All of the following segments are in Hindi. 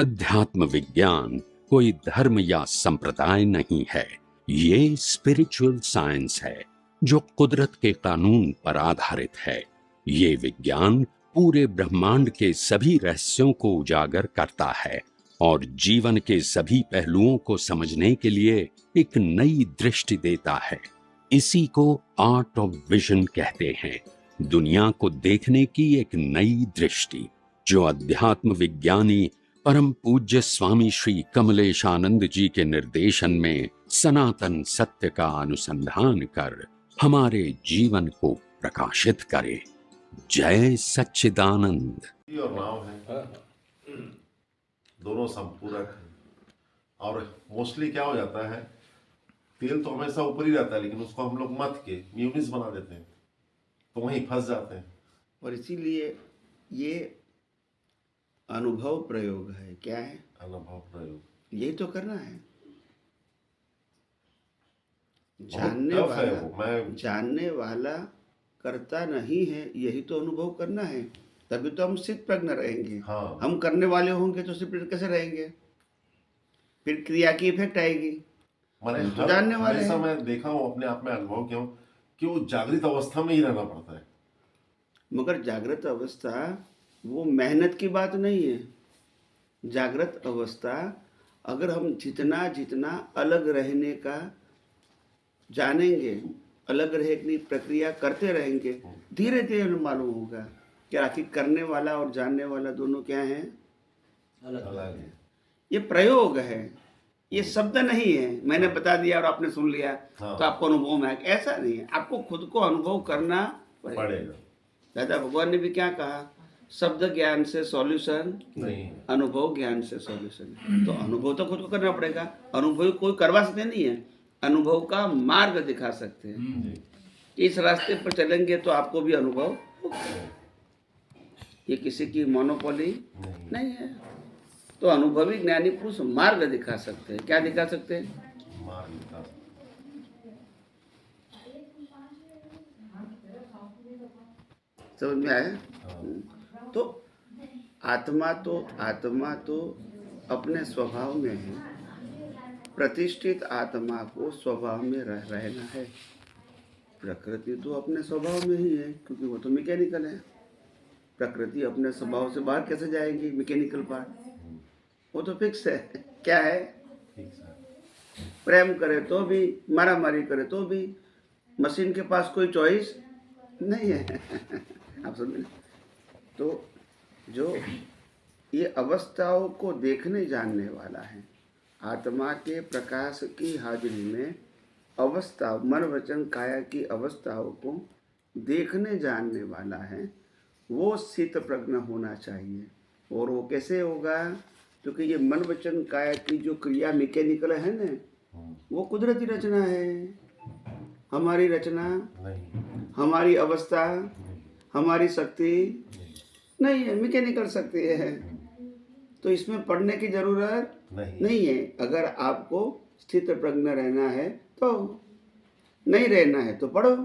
अध्यात्म विज्ञान कोई धर्म या संप्रदाय नहीं है, ये स्पिरिचुअल साइंस है जो कुदरत के कानून पर आधारित है। ये विज्ञान पूरे ब्रह्मांड के सभी रहस्यों को उजागर करता है और जीवन के सभी पहलुओं को समझने के लिए एक नई दृष्टि देता है। इसी को आर्ट ऑफ विजन कहते हैं, दुनिया को देखने की एक नई दृष्टि, जो अध्यात्म विज्ञानी परम पूज्य स्वामी श्री कमलेशानंद जी के निर्देशन में सनातन सत्य का अनुसंधान कर हमारे जीवन को प्रकाशित करे। जय सच्चिदानंद। और नाव है, दोनों संपूरक हैं। और मोस्टली क्या हो जाता है, तेल तो हमेशा ऊपर ही रहता है, लेकिन उसको हम लोग मथ के म्यूनिस बना देते हैं, तो वहीं फंस जाते हैं। और इसीलिए ये अनुभव प्रयोग है। क्या है? अनुभव प्रयोग। यही तो करना है। जानने वाला करता नहीं है, यही तो अनुभव करना है। तभी तो हम सिद्ध प्रज्ञ रहेंगे। हाँ। हम करने वाले होंगे तो सिद्ध कैसे रहेंगे? फिर क्रिया की इफेक्ट आएगी। तो जानने वाले हैं। मैं देखा हूँ, अपने आप में अनुभव क्यों कि वो जागृत अवस्था में ही रहना पड़ता है। मगर जागृत अवस्था वो मेहनत की बात नहीं है। जागृत अवस्था अगर हम जितना जितना अलग रहने का जानेंगे, अलग रहने की प्रक्रिया करते रहेंगे, धीरे धीरे मालूम होगा कि आखिर करने वाला और जानने वाला दोनों क्या हैं? अलग है। ये प्रयोग है, ये शब्द नहीं है। मैंने बता दिया और आपने सुन लिया। हाँ। तो आपको अनुभव में आएगा, ऐसा नहीं है। आपको खुद को अनुभव करना पड़ेगा। दादा भगवान ने भी क्या कहा? शब्द ज्ञान से सॉल्यूशन नहीं, अनुभव ज्ञान से सॉल्यूशन। तो अनुभव तो खुद को करना पड़ेगा। अनुभव कोई करवा सकते नहीं है, अनुभव का मार्ग दिखा सकते हैं। इस रास्ते पर चलेंगे तो आपको भी अनुभव होगा। ये किसी की मोनोपोली नहीं है। तो अनुभवी ज्ञानी पुरुष मार्ग दिखा सकते हैं। क्या दिखा सकते हैं? मार्ग दिखा सकते। समझ में आया? तो आत्मा तो अपने स्वभाव में है। प्रतिष्ठित आत्मा को स्वभाव में रहना है। प्रकृति तो अपने स्वभाव में ही है, क्योंकि वो तो मैकेनिकल है। प्रकृति अपने स्वभाव से बाहर कैसे जाएगी? मैकेनिकल पार्ट वो तो फिक्स है। क्या है? प्रेम करे तो भी, मारामारी करे तो भी, मशीन के पास कोई चॉइस नहीं है। आप समझे? तो जो ये अवस्थाओं को देखने जानने वाला है, आत्मा के प्रकाश की हाजिरी में अवस्था, मन वचन काया की अवस्थाओं को देखने जानने वाला है, वो स्थित प्रज्ञ होना चाहिए। और वो कैसे होगा? क्योंकि ये मन वचन काया की जो क्रिया मैकेनिकल है ना, वो कुदरती रचना है। हमारी रचना नहीं, हमारी अवस्था, हमारी शक्ति नहीं है, मैकेनिकल शक्ति है। तो इसमें पढ़ने की जरूरत नहीं है। अगर आपको स्थित प्रज्ञ रहना है तो, नहीं रहना है तो पढ़ो।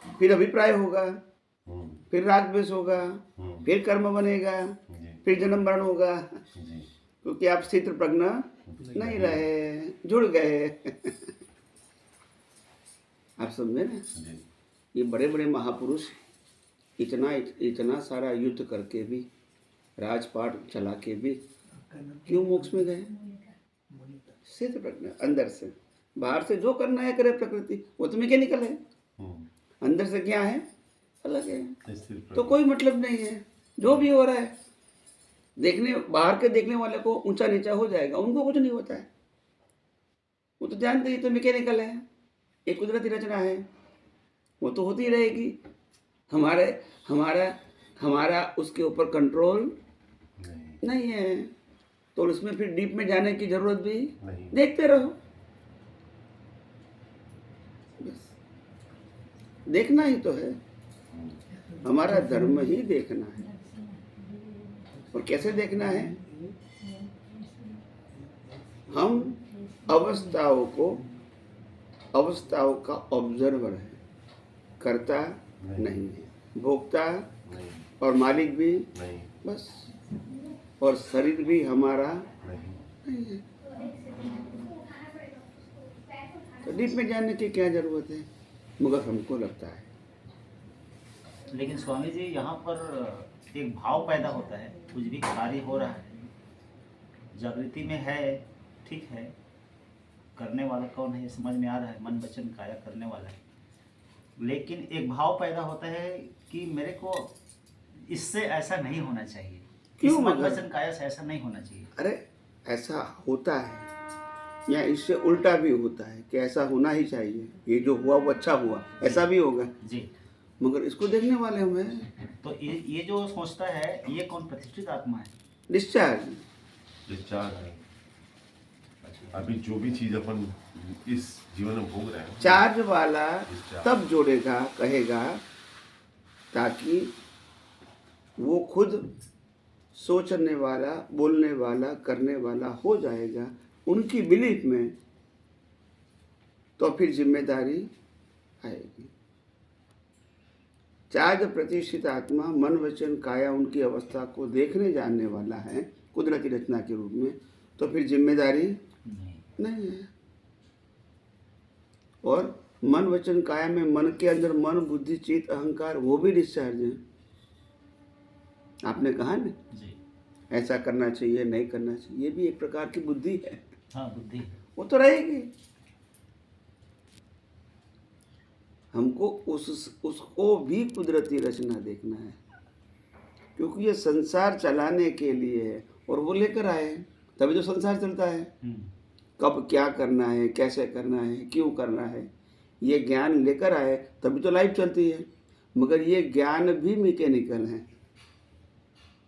फिर अभिप्राय होगा, फिर राग द्वेष होगा, फिर कर्म बनेगा, फिर जन्म मरण होगा, क्योंकि आप स्थित प्रज्ञ नहीं रहे, जुड़ गए। आप समझे ना? ये बड़े बड़े महापुरुष इतना सारा युद्ध करके भी, राजपाट चला के भी क्यों मोक्ष में गए? स्थित प्रज्ञ अंदर से। बाहर से जो करना है करे प्रकृति, वो तो मैकेनिकल है। अंदर से क्या है? अलग है। तो कोई मतलब नहीं है। जो भी हो रहा है, देखने बाहर के देखने वाले को ऊंचा नीचा हो जाएगा, उनको कुछ नहीं होता है। वो तो जानते ही तो मैकेनिकल है, एक कुदरती रचना है, वो तो होती रहेगी। हमारा उसके ऊपर कंट्रोल नहीं है। तो उसमें फिर डीप में जाने की जरूरत भी नहीं। देखते रहो, बस देखना ही तो है। हमारा धर्म ही देखना है। और कैसे देखना है? हम अवस्थाओं का ऑब्जर्वर है, करता नहीं है, भोक्ता और मालिक भी नहीं। बस और शरीर भी हमारा नहीं। नहीं है। तो डीप में जानने की क्या जरूरत है, मगर हमको लगता है। लेकिन स्वामी जी यहाँ पर एक भाव पैदा होता है, कुछ भी कार्य हो रहा है, जागृति में है, ठीक है, करने वाला कौन है ये समझ में आ रहा है, मन वचन काया करने वाला है, लेकिन एक भाव पैदा होता है कि मेरे को इससे ऐसा नहीं होना चाहिए, क्यों इस मन मगर? वचन काया से ऐसा नहीं होना चाहिए। अरे ऐसा होता है या इससे उल्टा भी होता है कि ऐसा होना ही चाहिए, ये जो हुआ वो अच्छा हुआ, ऐसा भी होगा, जी, मगर इसको देखने वाले हम हैं। तो ये जो सोचता है ये कौन प्रतिष्ठित आत्मा है? डिस्चार्ज। डिस्चार्ज है। अभी जो भी चीज अपन इस जीवन में भोग रहे हैं, चार्ज वाला तब जोड़ेगा, कहेगा, ताकि वो खुद सोचने वाला, बोलने वाला, करने वाला हो जाएगा उनकी बिलीफ में, तो फिर जिम्मेदारी आएगी। चार्ज प्रतिष्ठित आत्मा मन वचन काया उनकी अवस्था को देखने जानने वाला है कुदरती रचना के रूप में, तो फिर जिम्मेदारी नहीं है। और मन वचन काया में मन के अंदर मन बुद्धि चित्त अहंकार वो भी डिस्चार्ज है। आपने कहा ना जी, ऐसा करना चाहिए, नहीं करना चाहिए, ये भी एक प्रकार की बुद्धि है, हाँ बुद्धि, वो तो रहेगी। हमको उसको भी कुदरती रचना देखना है, क्योंकि ये संसार चलाने के लिए है और वो लेकर आए, तभी तो संसार चलता है। कब क्या करना है, कैसे करना है, क्यों करना है, ये ज्ञान लेकर आए तभी तो लाइफ चलती है। मगर ये ज्ञान भी मैकेनिकल है।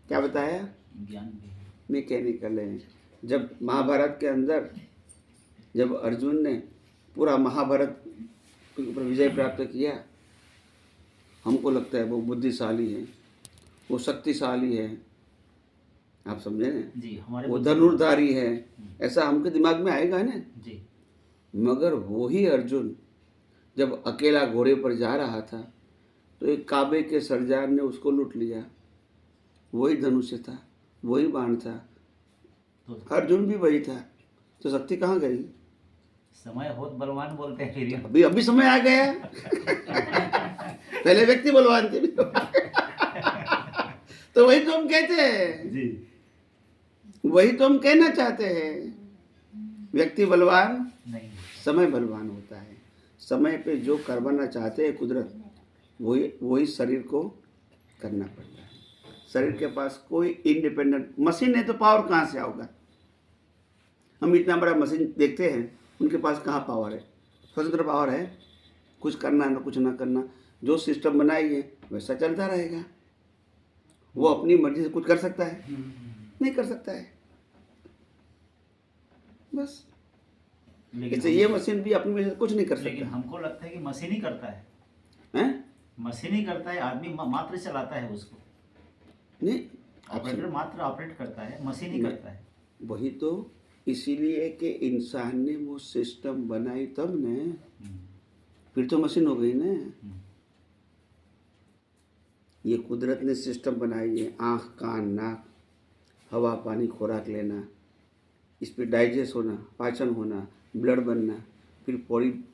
क्या बताया? ज्ञान भी है। मैकेनिकल है। जब महाभारत के अंदर जब अर्जुन ने पूरा महाभारत के ऊपर विजय प्राप्त किया, हमको लगता है वो बुद्धिशाली है, वो शक्तिशाली है, आप समझे ना, जी, हमारे वो धनुर्धारी है, ऐसा हमके दिमाग में आएगा ना। जी, मगर वही अर्जुन जब अकेला घोड़े पर जा रहा था तो एक काबे के सरदार ने उसको लूट लिया। वही धनुष्य था, वही बाण था, तो अर्जुन भी वही था, तो शक्ति कहाँ गई? समय बहुत बलवान बोलते हैं फिर। अभी अभी समय आ गया। पहले व्यक्ति बलवान थे। तो वही तो हम कहते हैं, जी, वही तो हम कहना चाहते हैं। व्यक्ति बलवान, नहीं, समय बलवान होता है। समय पे जो करवाना चाहते हैं कुदरत, वही शरीर को करना पड़ता है। शरीर के पास कोई इंडिपेंडेंट मशीन है तो पावर कहाँ से आएगा? हम इतना बड़ा मशीन देखते हैं, उनके पास कहाँ पावर है? स्वतंत्र पावर है, कुछ करना ना कुछ ना करना, जो सिस्टम बनाई है वैसा चलता रहेगा। वो अपनी मर्जी से कुछ कर सकता है? नहीं कर सकता है। बस लेकिन ये मशीन भी अपनी वजह से कुछ नहीं कर लेकिन सकता हमको लगता है कि मशीन ही करता है, हैं? मशीन ही करता है, आदमी मात्र चलाता है उसको, नहीं, ऑपरेटर मात्र ऑपरेट करता है, मशीन ही करता है। वही तो, इसीलिए कि इंसान ने वो सिस्टम बनाई तब ने, फिर तो मशीन हो गई ना। ये कुदरत ने सिस्टम बनाई है, आँख कान नाक, हवा पानी खुराक लेना, इस पर डाइजेस्ट होना, पाचन होना, ब्लड बनना, फिर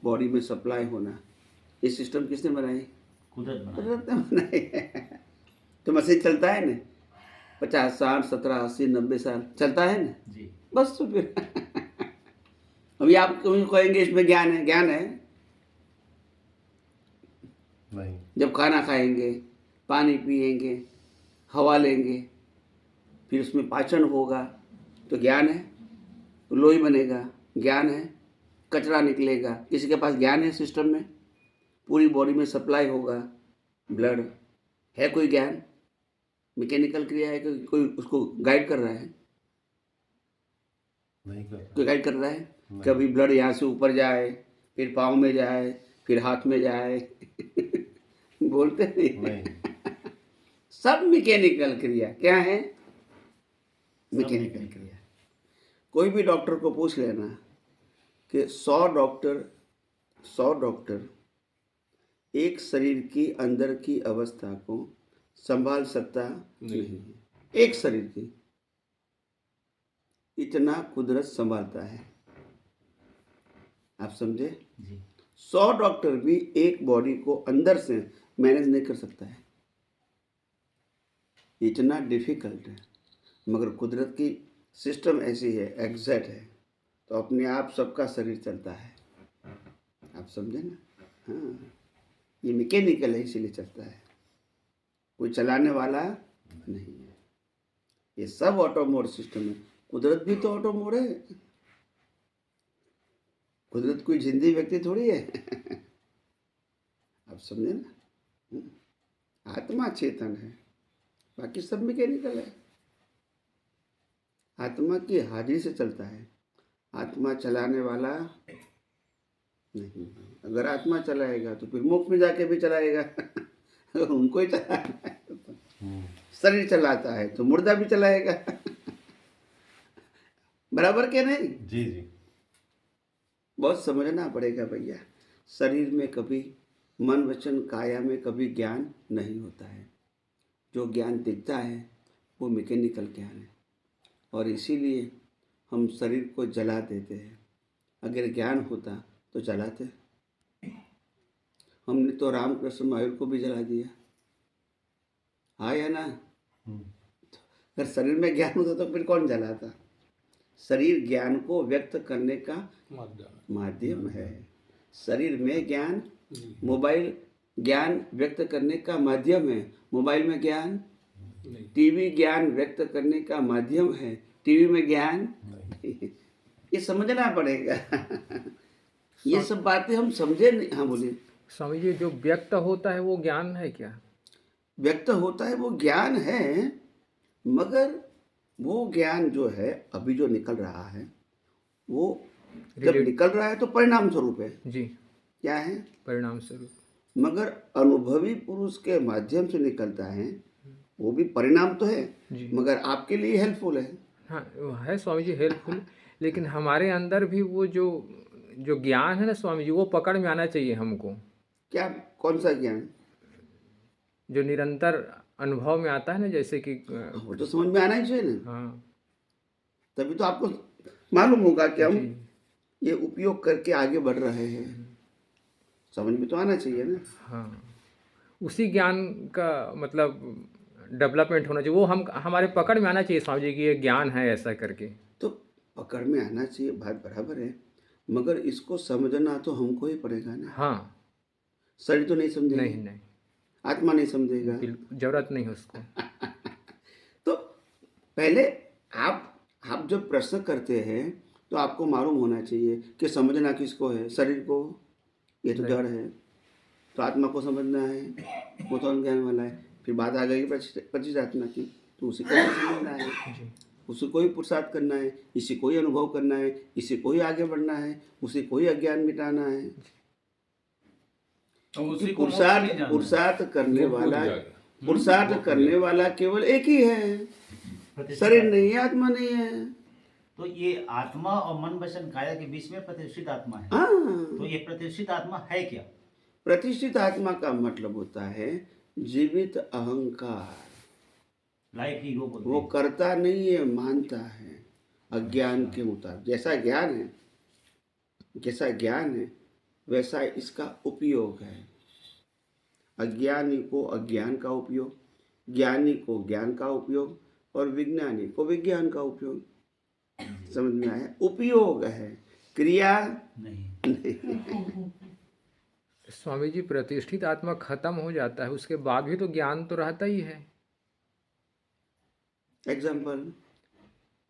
बॉडी में सप्लाई होना, ये सिस्टम किसने बनाई? कुदरत बना। कुदरत ने बनाई है। तो मशीन चलता है ना, 50 60 70 80 90 साल चलता है ना, जी, बस। तो फिर अभी आप कहेंगे इसमें ज्ञान है, ज्ञान है नहीं। जब खाना खाएंगे, पानी पिएंगे, हवा लेंगे, फिर उसमें पाचन होगा तो ज्ञान है, तो लोही बनेगा, ज्ञान है, कचरा निकलेगा, किसी के पास ज्ञान है सिस्टम में, पूरी बॉडी में सप्लाई होगा ब्लड, है कोई ज्ञान? मैकेनिकल क्रिया है कि कोई उसको गाइड कर रहा है? नहीं कर कोई गाइड कर रहा है? नहीं। कभी ब्लड यहाँ से ऊपर जाए, फिर पाँव में जाए, फिर हाथ में जाए। बोलते नहीं। सब मैकेनिकल क्रिया। क्या है? मैकेनिकल क्रिया। कोई भी डॉक्टर को पूछ लेना कि 100 डॉक्टर एक शरीर की अंदर की अवस्था को संभाल सकता नहीं है, एक शरीर की। इतना कुदरत संभालता है। आप समझे? जी 100 डॉक्टर भी एक बॉडी को अंदर से मैनेज नहीं कर सकता है, इतना डिफिकल्ट है। मगर कुदरत की सिस्टम ऐसी है, एग्जैक्ट है, तो अपने आप सबका शरीर चलता है। आप समझे ना? हाँ, ये मैकेनिकल है, इसीलिए चलता है, कोई चलाने वाला नहीं है। ये सब ऑटोमोड सिस्टम है। कुदरत भी तो ऑटोमोड है। कुदरत कोई जिंदी व्यक्ति थोड़ी है। आप समझे ना? आत्मा चेतन है, बाकी सब मैकेनिकल है। आत्मा की हाजिरी से चलता है, आत्मा चलाने वाला नहीं है। अगर आत्मा चलाएगा तो फिर मोक्ष में जाके भी चलाएगा। अगर उनको ही चलाना है तो शरीर चलाता है तो मुर्दा भी चलाएगा। बराबर के नहीं? जी जी। बहुत समझना पड़ेगा भैया। शरीर में कभी मन वचन काया में कभी ज्ञान नहीं होता है। जो ज्ञान दिखता है वो मैकेनिकल ज्ञान है, और इसीलिए हम शरीर को जला देते हैं। अगर ज्ञान होता तो जलाते। हमने तो रामकृष्ण महावीर को भी जला दिया, हाँ या ना? अगर शरीर में ज्ञान होता तो फिर कौन जलाता? शरीर ज्ञान को व्यक्त करने का माध्यम है। शरीर में ज्ञान, मोबाइल ज्ञान व्यक्त करने का माध्यम है। मोबाइल में ज्ञान, टीवी ज्ञान व्यक्त करने का माध्यम है। टीवी में ज्ञान ये समझना पड़ेगा। ये सब बातें हम समझे नहीं। हाँ बोलिए। स्वामी जी, जो व्यक्त होता है वो ज्ञान है क्या? व्यक्त होता है वो ज्ञान है, मगर वो ज्ञान जो है अभी जो निकल रहा है, वो जब निकल रहा है तो परिणाम स्वरूप है। जी, क्या है? परिणाम स्वरूप। मगर अनुभवी पुरुष के माध्यम से निकलता है, वो भी परिणाम तो है, जी। मगर आपके लिए हेल्पफुल है। हाँ, वो है स्वामी जी हेल्पफुल, लेकिन हमारे अंदर भी वो जो ज्ञान है ना स्वामी जी, वो पकड़ में आना चाहिए हमको। क्या? कौन सा ज्ञान? जो निरंतर अनुभव में आता है ना, जैसे कि वो तो समझ में आना ही चाहिए ना। हाँ तभी तो आपको मालूम होगा कि हम जी। ये उपयोग करके आगे बढ़ रहे हैं। समझ में तो आना चाहिए ना। हाँ, उसी ज्ञान का मतलब डेवलपमेंट होना चाहिए, वो हमारे पकड़ में आना चाहिए स्वामी जी कि ये ज्ञान है ऐसा करके। तो पकड़ में आना चाहिए, बात बराबर है, मगर इसको समझना तो हमको ही पड़ेगा ना। हाँ, शरीर तो नहीं समझेगा, नहीं, आत्मा नहीं समझेगा। बिल्कुल जरूरत नहीं है उसको। तो पहले आप जब प्रश्न करते हैं तो आपको मालूम होना चाहिए कि समझना किसको है। शरीर को, ये तो जड़ है, तो आत्मा को समझना है, वो तो अज्ञान वाला है। फिर बात आ गई पच्चीस आत्मा की, तो उसी को समझना है, उसी को ही पुरुषार्थ करना है, इसी को ही अनुभव करना है, इसी को ही आगे बढ़ना है, उसी को ही अज्ञान मिटाना है। पुरुषार्थ करने वाला केवल एक ही है, शरीर नहीं है, आत्मा नहीं है। तो ये आत्मा और मन वचन काया के बीच में प्रतिष्ठित आत्मा है। हाँ, तो ये प्रतिष्ठित आत्मा है क्या? प्रतिष्ठित आत्मा का मतलब होता है जीवित अहंकार। लाइफ हीरो बोलते वो हैं। करता नहीं है, मानता है अज्ञान के मुताबिक। जैसा ज्ञान है वैसा इसका उपयोग है। अज्ञानी को अज्ञान का उपयोग, ज्ञानी को ज्ञान का उपयोग, और विज्ञानी को विज्ञान का उपयोग। समझ में आया? उपयोग है, क्रिया नहीं। स्वामी जी, प्रतिष्ठित आत्मा खत्म हो जाता है, उसके बाद भी तो ज्ञान तो रहता ही है। एग्जाम्पल,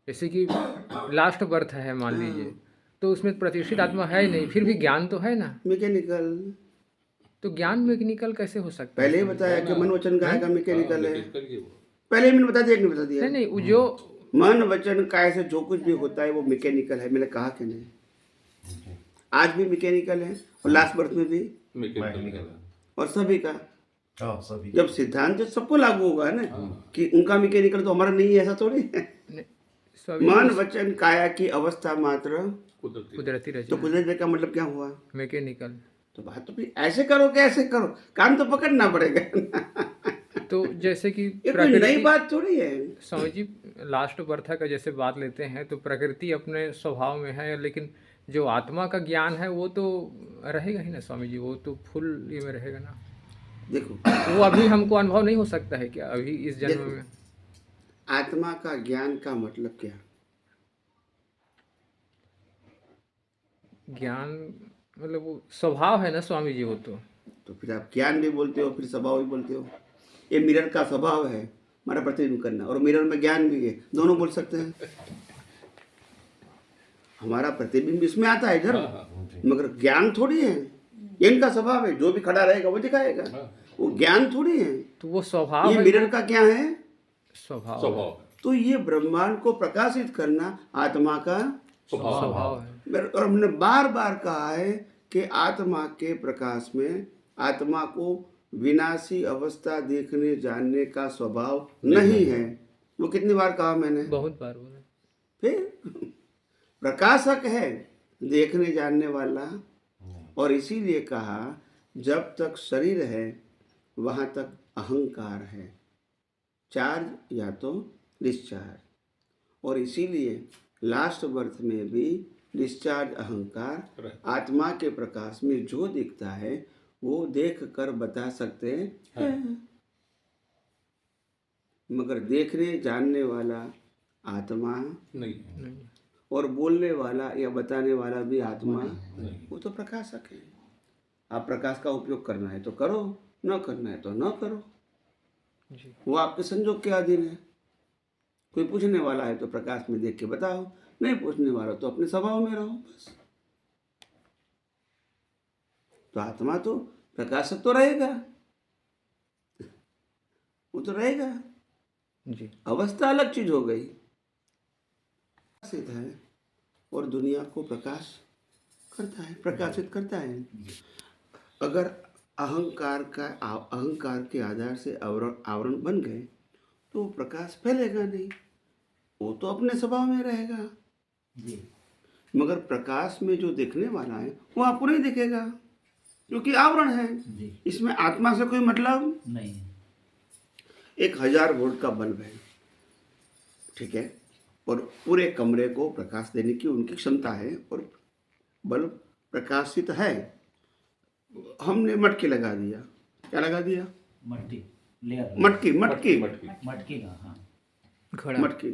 जैसे कि लास्ट बर्थ है मान लीजिए, तो उसमें प्रतिष्ठित आत्मा है ही नहीं, फिर भी ज्ञान तो है ना। मैकेनिकल। तो ज्ञान मैकेनिकल कैसे हो सकता है? पहले ही बताया कि मन वचन काया का मैकेनिकल है। पहले ही मैंने बता दिया कि नहीं बता दिया? नहीं, वो जो मन वचन काया से जो कुछ भी होता है वो मैकेनिकल है। मैंने कहा कि नहीं? आज भी मैकेनिकल है, और लास्ट बर्थ में भी और सभी का। सभी। जब सिद्धांत सबको लागू होगा ना कि उनका मैकेनिकल तो हमारा नहीं है, ऐसा थोड़ी है। मन वचन काया की अवस्था मात्र कुदरती तो रचना, कुदरत का मतलब क्या हुआ? मैकेनिकल। तो बात तो फिर ऐसे करो कि ऐसे करो, काम तो पकड़ना पड़ेगा। तो जैसे कि ये कोई नई बात थोड़ी है। स्वामी जी, लास्ट बर्था का जैसे बात लेते हैं तो प्रकृति अपने स्वभाव में है, लेकिन जो आत्मा का ज्ञान है वो तो रहेगा ही ना स्वामी जी, वो तो फुल ये में रहेगा ना। देखो वो अभी हमको अनुभव नहीं हो सकता है क्या अभी इस जन्म देखो में? आत्मा का ज्ञान का मतलब क्या? ज्ञान मतलब वो स्वभाव है ना स्वामी जी, वो तो फिर आप ज्ञान भी बोलते हो, फिर स्वभाव भी बोलते हो। ये मिरर का स्वभाव है हमारा प्रतिबिंब करना, और मिरर में ज्ञान भी है, दोनों बोल सकते हैं। हमारा प्रतिबिंब इसमें आता है इधर, मगर ज्ञान थोड़ी है। इनका स्वभाव है, जो भी खड़ा रहेगा वो दिखाएगा, वो ज्ञान थोड़ी है। तो वो स्वभाव ये है, मिरर का क्या है? स्वभाव तो ये ब्रह्मांड को प्रकाशित करना आत्मा का स्वभाव है। और हमने बार बार कहा है कि आत्मा के प्रकाश में आत्मा को विनाशी अवस्था देखने जानने का स्वभाव नहीं है। वो कितनी बार कहा मैंने? बहुत बार बोला। फिर प्रकाशक है, देखने जानने वाला, और इसीलिए कहा जब तक शरीर है वहाँ तक अहंकार है, चार्ज या तो डिस्चार्ज। और इसीलिए लास्ट बर्थ में भी डिस्चार्ज अहंकार आत्मा के प्रकाश में जो दिखता है वो देख कर बता सकते हैं, मगर देखने जानने वाला आत्मा नहीं। और बोलने वाला या बताने वाला भी आत्मा, वो तो प्रकाशक है। आप प्रकाश का उपयोग करना है तो करो, न करना है तो न करो, जी। वो आपके संजोग के अधीन है। कोई पूछने वाला है तो प्रकाश में देख के बताओ, नहीं पूछने वाला तो अपने स्वभाव में रहो, बस। तो आत्मा तो प्रकाशक तो रहेगा, वो तो रहेगा। जी। अवस्था अलग चीज हो गई। प्रकाशित है और दुनिया को प्रकाश करता है, प्रकाशित करता है। अगर अहंकार के आधार से आवरण बन गए तो प्रकाश फैलेगा नहीं, वो तो अपने स्वभाव में रहेगा। जी। मगर प्रकाश में जो देखने वाला है वो आपको नहीं दिखेगा, क्योंकि आवरण है। जी। इसमें आत्मा से कोई मतलब नहीं। 1000 वोल्ट का बल्ब है, ठीक है, और पूरे कमरे को प्रकाश देने की उनकी क्षमता है, और बल्ब प्रकाशित है। हमने मटकी लगा दिया, क्या लगा दिया? मट्टी लेयर। मटकी मटकी मटकी का, हाँ। घड़ा। मटकी,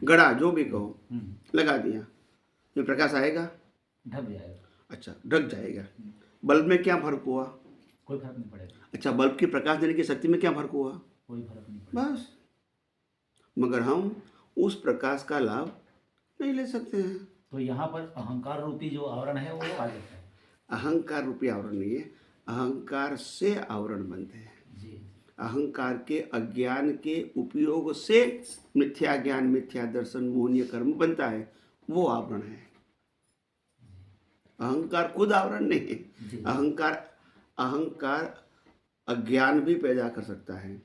घड़ा, जो भी कहो, लगा दिया, ये प्रकाश आएगा? ढक जाएगा। अच्छा, ढक जाएगा। बल्ब में क्या फर्क हुआ? कोई फर्क नहीं पड़ेगा। अच्छा, बल्ब की प्रकाश देने की शक्ति में क्या फर्क हुआ? कोई फर्क नहीं पड़ेगा। बस। मगर हम उस प्रकाश का लाभ नहीं ले सकते हैं। तो यहाँ पर अहंकार रूपी जो आवरण है वो आ जाता है। अहंकार रूपी आवरण नहीं है, अहंकार से आवरण बनते हैं। जी। अहंकार के अज्ञान के उपयोग से मिथ्या ज्ञान, मिथ्या दर्शन, मोहनीय कर्म बनता है, वो आवरण है। अहंकार खुद आवरण नहीं है। अहंकार अज्ञान भी पैदा कर सकता है,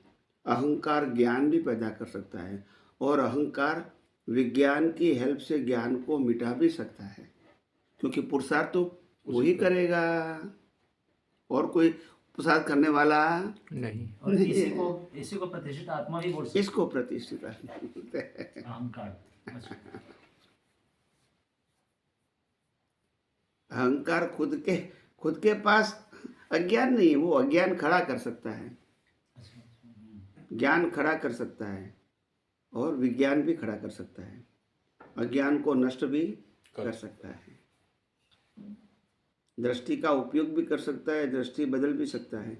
अहंकार ज्ञान भी पैदा कर सकता है, और अहंकार विज्ञान की हेल्प से ज्ञान को मिटा भी सकता है, क्योंकि पुरुषार्थ तो वही करेगा, और कोई पुरुषार्थ करने वाला नहीं। और इसी को प्रतिष्ठित आत्मा भी बोल सकते इसको प्रतिष्ठित आत्मा बोलते हैं। हैं। अहंकार। अच्छा। अहंकार खुद के पास अज्ञान नहीं है, वो अज्ञान खड़ा कर सकता है, ज्ञान खड़ा कर सकता है, और विज्ञान भी खड़ा कर सकता है, अज्ञान को नष्ट भी कर सकता है, दृष्टि का उपयोग भी कर सकता है, दृष्टि बदल भी सकता है,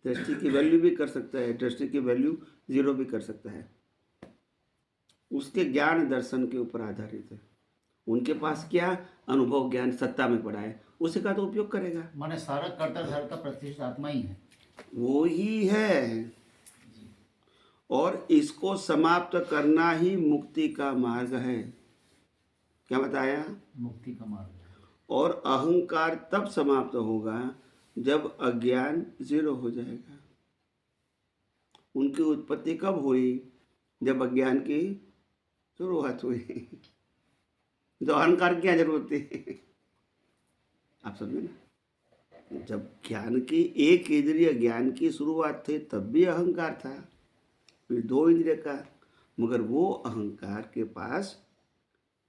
दृष्टि की वैल्यू भी कर सकता है, दृष्टि की वैल्यू 0 भी कर सकता है। उसके ज्ञान दर्शन के ऊपर आधारित है। उनके पास क्या अनुभव ज्ञान सत्ता में पड़ा है, उसी का तो उपयोग करेगा। माने सारा कर्ता धर्ता प्रतिष्ठित आत्मा ही है। वो ही है, और इसको समाप्त करना ही मुक्ति का मार्ग है। क्या बताया? मुक्ति का मार्ग। और अहंकार तब समाप्त होगा जब अज्ञान 0 हो जाएगा। उनकी उत्पत्ति कब हुई? जब अज्ञान की शुरुआत हुई। तो अहंकार की क्या जरूरत थी? आप समझे ना, जब ज्ञान की एक इंद्रिय ज्ञान की शुरुआत थी तब भी अहंकार था, फिर 2 इंद्रिय का, मगर वो अहंकार के पास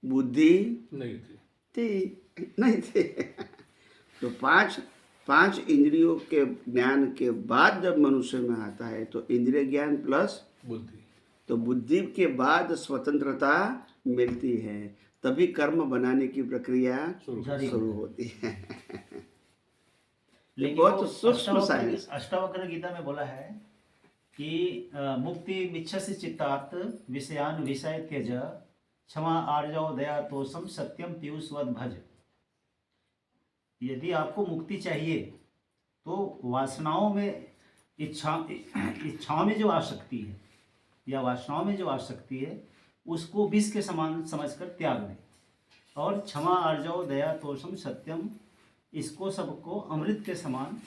बुद्धि नहीं थी। थी नहीं थी। तो पांच इंद्रियों के ज्ञान के बाद जब मनुष्य में आता है तो इंद्रिय ज्ञान प्लस बुद्धि। तो बुद्धि के बाद स्वतंत्रता मिलती है, तभी कर्म बनाने की प्रक्रिया जारी शुरू होता है। होती है। लेकिन बहुत वो सूक्ष्म साइंस। अष्टावक्र गीता में बोला है कि मुक्ति मिच्छसि चित्तात् विषयान विषय त्यज क्षमा आर्जव दया तोषम सत्यम पीयूषवद भज। यदि आपको मुक्ति चाहिए तो वासनाओं में इच्छाओं में जो आसक्ति है या वासनाओं में जो आसक्ति है उसको विष के समान समझकर त्याग दें, और क्षमा आर्जव दया तोषम सत्यम इसको सबको अमृत के समान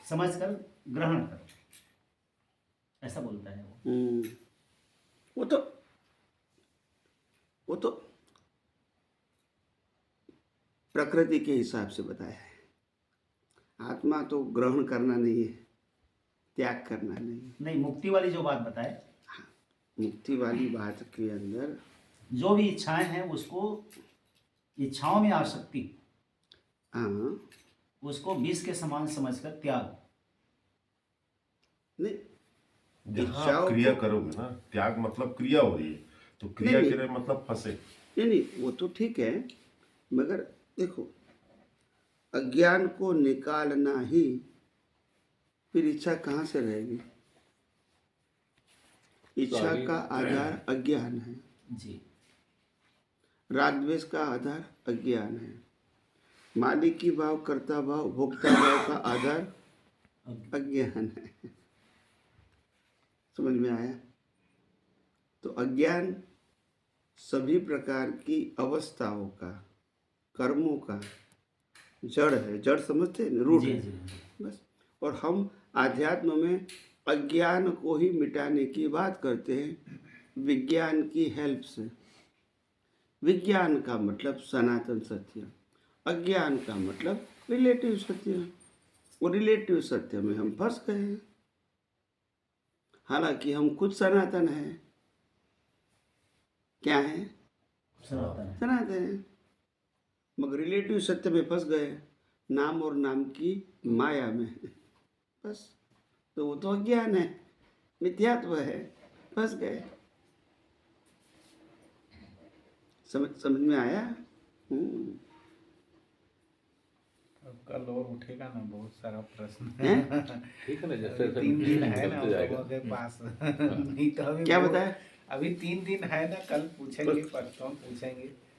समझकर ग्रहण करो, ऐसा बोलता है वो। वो तो प्रकृति के हिसाब से बताया है। आत्मा तो ग्रहण करना नहीं है, त्याग करना नहीं है। नहीं, मुक्ति वाली जो बात बताए, मुक्ति वाली बात के अंदर जो भी इच्छाएं हैं उसको, इच्छाओं में आसक्ति, हाँ उसको विष के समान समझकर त्याग। नहीं, जहाँ इच्छाओं आप क्रिया को- करोगे ना, त्याग मतलब क्रिया हो रही है, तो क्रिया नहीं, के लिए मतलब फंसे। नहीं वो तो ठीक है, मगर देखो अज्ञान को निकालना ही, फिर इच्छा कहाँ से रहेगी? इच्छा का आधार अज्ञान है, जी, राग द्वेष का आधार अज्ञान है, मालिकी भाव, कर्ता भाव, भोक्ता भाव का आधार अज्ञान है। समझ में आया? तो अज्ञान सभी प्रकार की अवस्थाओं का, कर्मों का जड़ है। जड़ समझते हैं, रूट जी, है जी, बस। और हम आध्यात्म में अज्ञान को ही मिटाने की बात करते हैं विज्ञान की हेल्प से। विज्ञान का मतलब सनातन सत्य, अज्ञान का मतलब रिलेटिव सत्य। और रिलेटिव सत्य में हम फंस गए हैं, हालांकि हम खुद सनातन हैं। क्या है? सनातन है। सनातन है, मगर रिलेटिव सत्य में फंस गए, नाम और नाम की माया में बस। तो वो तो अज्ञान है, मिथ्यात्व है, फंस गए। समझ में आया? अब कल और उठेगा ना बहुत सारा प्रश्न। हैं? ठीक है ना, अभी जैसे 3 दिन है ना निकलते हम जाएगा। लोगों के पास। नहीं तो अभी क्या बहुत- बताया? अभी 3 दिन है ना, कल पूछेंगे, परसों पूछेंगे।